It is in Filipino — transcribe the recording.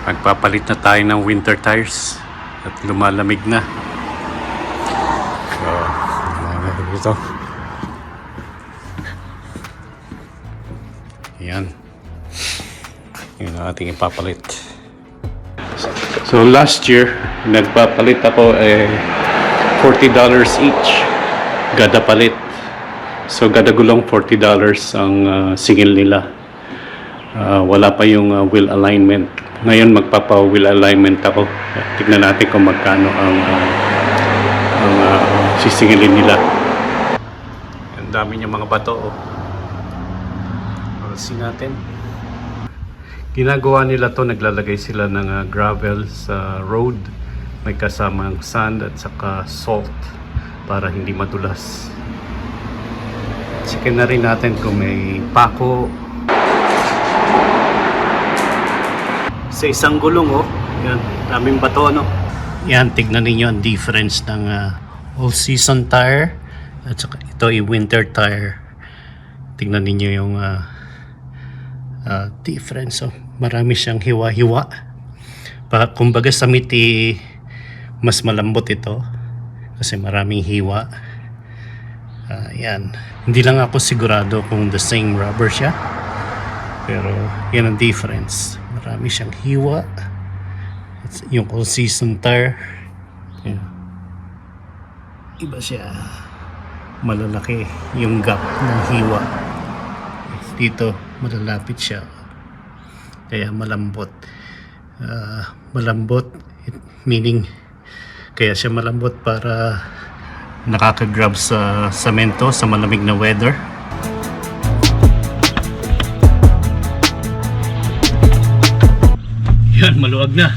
Magpapalit na tayo ng winter tires at lumalamig na. So, ito. Yan. Yun ang ating ipapalit. So last year, nagpapalit ako $40 each. Gada palit. So gada gulong $40 ang singil nila. Wala pa yung wheel alignment. Ngayon magpapa-wheel alignment ako. Tignan natin kung magkano ang sisingilin nila. Ang dami niyang mga bato. Alisin natin. Ginagawa nila to, naglalagay sila ng gravel sa road. May kasamang sand at saka salt para hindi madulas. Checkin na rin natin kung may pako. Sa isang gulong, oh. Yan, daming bato, no? Yan, tignan ninyo ang difference ng all-season tire at saka ito ay winter tire. Tignan ninyo yung difference. So, marami siyang hiwa-hiwa. Kumbaga sa miti, mas malambot ito kasi maraming hiwa. Yan. Hindi lang ako sigurado kung the same rubber siya. Pero yan ang difference. Marami siyang hiwa. Yung all-season tire. Yan. Iba siya. Malalaki yung gap ng hiwa. Dito, malalapit siya. Kaya malambot. Malambot, meaning kaya siya malambot para nakaka-grab sa semento sa malamig na weather. Yan, maluwag na.